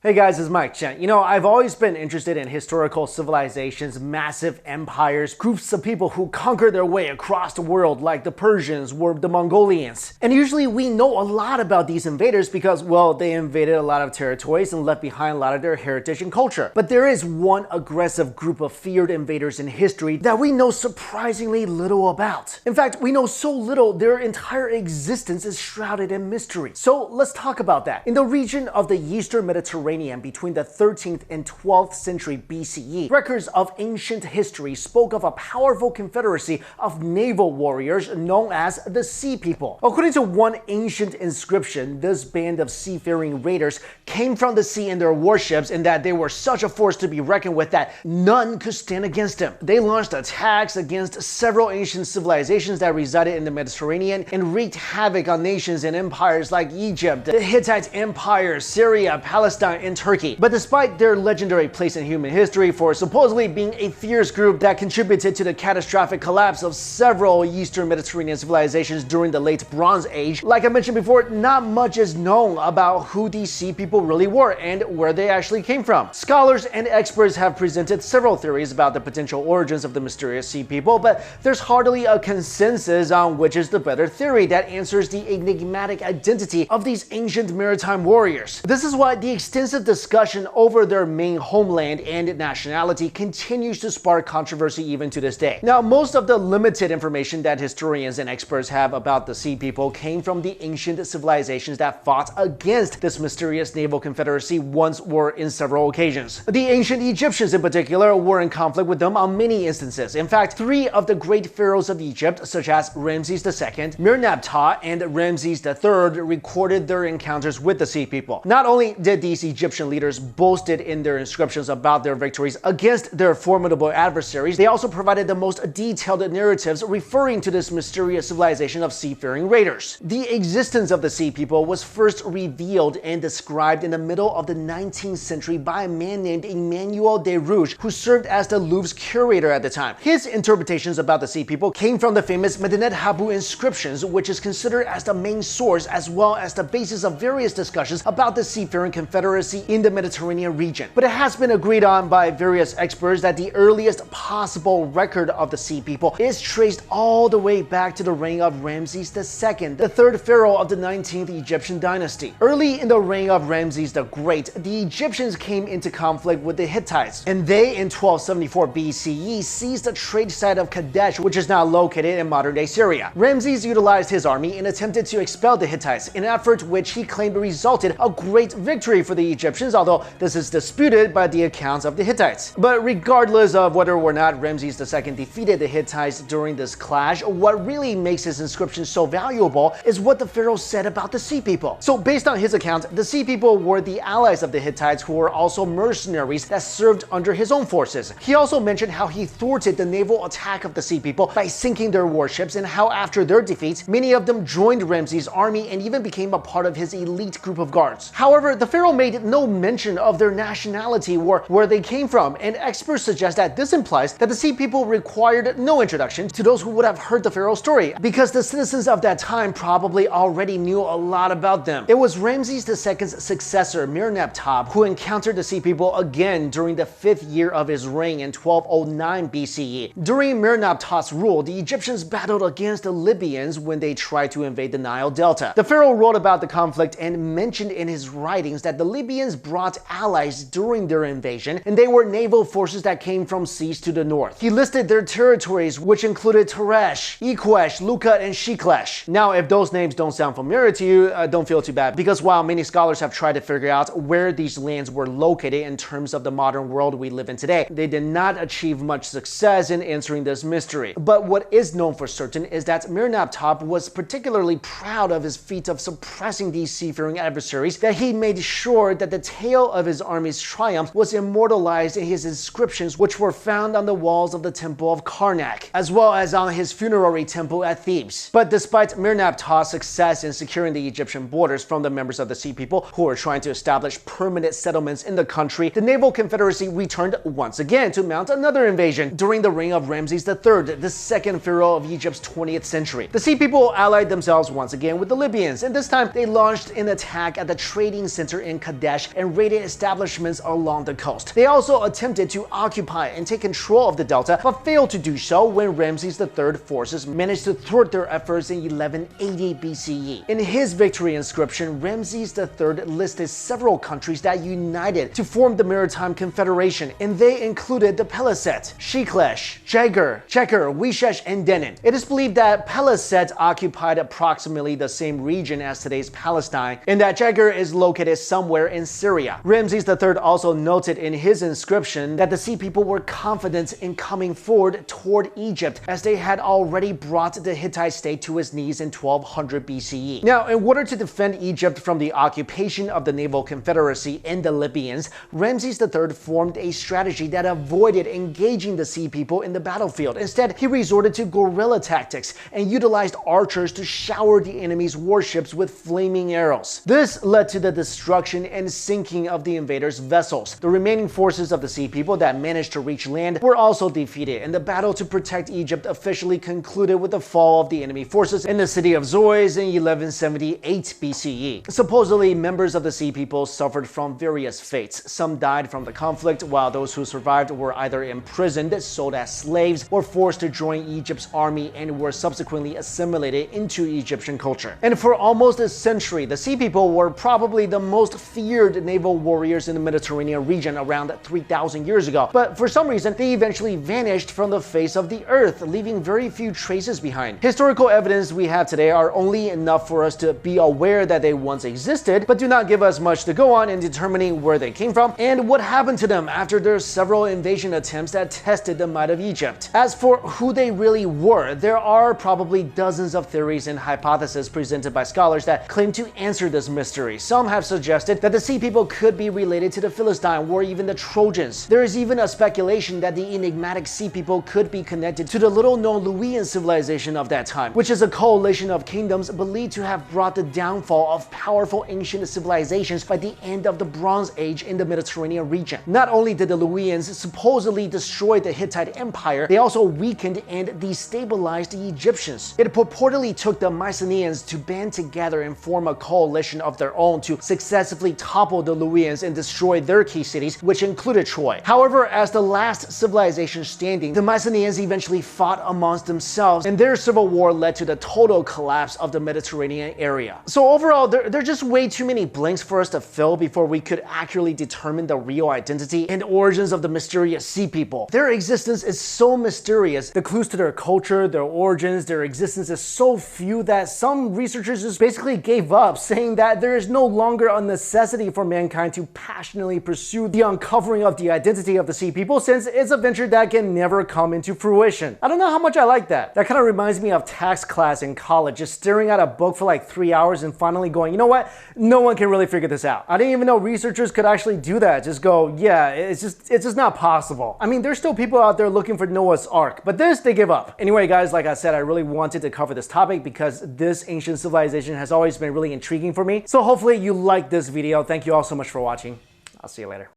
Hey guys, it's Mikexingchen. I've always been interested in historical civilizations, massive empires, groups of people who conquer their way across the world like the Persians or the Mongolians. And usually we know a lot about these invaders because, well, they invaded a lot of territories and left behind a lot of their heritage and culture. But there is one aggressive group of feared invaders in history that we know surprisingly little about. In fact, we know so little their entire existence is shrouded in mystery. So let's talk about that. In the region of the Eastern Mediterranean, between the 13th and 12th century BCE, records of ancient history spoke of a powerful confederacy of naval warriors known as the Sea People. According to one ancient inscription, this band of seafaring raiders came from the sea in their warships, and that they were such a force to be reckoned with that none could stand against them. They launched attacks against several ancient civilizations that resided in the Mediterranean and wreaked havoc on nations and empires like Egypt, the Hittite Empire, Syria, Palestine, and Turkey. But despite their legendary place in human history for supposedly being a fierce group that contributed to the catastrophic collapse of several Eastern Mediterranean civilizations during the late Bronze Age, like I mentioned before, not much is known about who these Sea People really were and where they actually came from. Scholars and experts have presented several theories about the potential origins of the mysterious Sea People, but there's hardly a consensus on which is the better theory that answers the enigmatic identity of these ancient maritime warriors. This is why the extensive discussion over their main homeland and nationality continues to spark controversy even to this day. Now, most of the limited information that historians and experts have about the Sea People came from the ancient civilizations that fought against this mysterious naval confederacy once or in several occasions. The ancient Egyptians in particular were in conflict with them on many instances. In fact, three of the great pharaohs of Egypt, such as Ramses II, Merneptah, and Ramses III, recorded their encounters with the Sea People. Not only did these Egyptian leaders boasted in their inscriptions about their victories against their formidable adversaries, they also provided the most detailed narratives referring to this mysterious civilization of seafaring raiders. The existence of the Sea People was first revealed and described in the middle of the 19th century by a man named Emmanuel de Rouge, who served as the Louvre's curator at the time. His interpretations about the Sea People came from the famous Medinet Habu inscriptions, which is considered as the main source as well as the basis of various discussions about the seafaring confederacy in the Mediterranean region. But it has been agreed on by various experts that the earliest possible record of the Sea People is traced all the way back to the reign of Ramses II, the third pharaoh of the 19th Egyptian dynasty. Early in the reign of Ramses the Great, the Egyptians came into conflict with the Hittites, and they in 1274 BCE seized the trade site of Kadesh, which is now located in modern-day Syria. Ramses utilized his army and attempted to expel the Hittites, an effort which he claimed resulted a great victory for the Egyptians, although this is disputed by the accounts of the Hittites. But regardless of whether or not Ramses II defeated the Hittites during this clash, what really makes his inscription so valuable is what the pharaoh said about the Sea People. So based on his account, the Sea People were the allies of the Hittites who were also mercenaries that served under his own forces. He also mentioned how he thwarted the naval attack of the Sea People by sinking their warships, and how after their defeat, many of them joined Ramses' army and even became a part of his elite group of guards. However, the pharaoh made no mention of their nationality or where they came from, and experts suggest that this implies that the Sea People required no introduction to those who would have heard the pharaoh's story, because the citizens of that time probably already knew a lot about them. It was Ramses II's successor, Merneptah, who encountered the Sea People again during the 5th year of his reign in 1209 BCE. During Merneptah's rule, the Egyptians battled against the Libyans when they tried to invade the Nile Delta. The pharaoh wrote about the conflict and mentioned in his writings that the Libyans brought allies during their invasion, and they were naval forces that came from seas to the north. He listed their territories, which included Teresh, Iqesh, Lukat, and Shiklesh. Now, if those names don't sound familiar to you, don't feel too bad, because while many scholars have tried to figure out where these lands were located in terms of the modern world we live in today, they did not achieve much success in answering this mystery. But what is known for certain is that Merneptah was particularly proud of his feat of suppressing these seafaring adversaries, that he made sure that the tale of his army's triumph was immortalized in his inscriptions, which were found on the walls of the temple of Karnak, as well as on his funerary temple at Thebes. But despite Merneptah's success in securing the Egyptian borders from the members of the Sea People who were trying to establish permanent settlements in the country, the naval confederacy returned once again to mount another invasion during the reign of Ramses III, the second pharaoh of Egypt's 20th century. The Sea People allied themselves once again with the Libyans, and this time they launched an attack at the trading center in Kadesh Bangladesh and raided establishments along the coast. They also attempted to occupy and take control of the delta, but failed to do so when Ramses III forces managed to thwart their efforts in 1180 BCE. In his victory inscription, Ramses III listed several countries that united to form the Maritime Confederation, and they included the Peliset, Shiklesh, Jagur, Cheker, Wishesh, and Denon. It is believed that Peliset occupied approximately the same region as today's Palestine, and that Jagur is located somewhere in Syria. Ramses III also noted in his inscription that the Sea People were confident in coming forward toward Egypt, as they had already brought the Hittite state to its knees in 1200 BCE. Now, in order to defend Egypt from the occupation of the Naval Confederacy and the Libyans, Ramses III formed a strategy that avoided engaging the Sea People in the battlefield. Instead, he resorted to guerrilla tactics and utilized archers to shower the enemy's warships with flaming arrows. This led to the destruction and sinking of the invaders' vessels. The remaining forces of the Sea People that managed to reach land were also defeated, and the battle to protect Egypt officially concluded with the fall of the enemy forces in the city of Zois in 1178 BCE. Supposedly, members of the Sea People suffered from various fates. Some died from the conflict, while those who survived were either imprisoned, sold as slaves, or forced to join Egypt's army and were subsequently assimilated into Egyptian culture. And for almost a century, the Sea People were probably the most feared naval warriors in the Mediterranean region around 3,000 years ago. But for some reason, they eventually vanished from the face of the earth, leaving very few traces behind. Historical evidence we have today are only enough for us to be aware that they once existed, but do not give us much to go on in determining where they came from and what happened to them after their several invasion attempts that tested the might of Egypt. As for who they really were, there are probably dozens of theories and hypotheses presented by scholars that claim to answer this mystery. Some have suggested that the Sea People could be related to the Philistines or even the Trojans. There is even a speculation that the enigmatic Sea People could be connected to the little-known Luwian civilization of that time, which is a coalition of kingdoms believed to have brought the downfall of powerful ancient civilizations by the end of the Bronze Age in the Mediterranean region. Not only did the Luwians supposedly destroy the Hittite Empire, they also weakened and destabilized the Egyptians. It purportedly took the Mycenaeans to band together and form a coalition of their own to successively topple the Luwians and destroy their key cities, which included Troy. However, as the last civilization standing, the Mycenaeans eventually fought amongst themselves, and their civil war led to the total collapse of the Mediterranean area. So overall, there are just way too many blanks for us to fill before we could accurately determine the real identity and origins of the mysterious Sea People. Their existence is so mysterious. The clues to their culture, their origins, their existence is so few that some researchers just basically gave up, saying that there is no longer a necessity for mankind to passionately pursue the uncovering of the identity of the Sea People, since it's a venture that can never come into fruition. I don't know how much I like that. That kind of reminds me of tax class in college, just staring at a book for like 3 hours and finally going, you know what? No one can really figure this out. I didn't even know researchers could actually do that. Just go, yeah, it's just not possible. I mean, there's still people out there looking for Noah's Ark, but this, they give up. Anyway, guys, like I said, I really wanted to cover this topic because this ancient civilization has always been really intriguing for me. So hopefully you liked this video. Thank you all so much for watching. I'll see you later.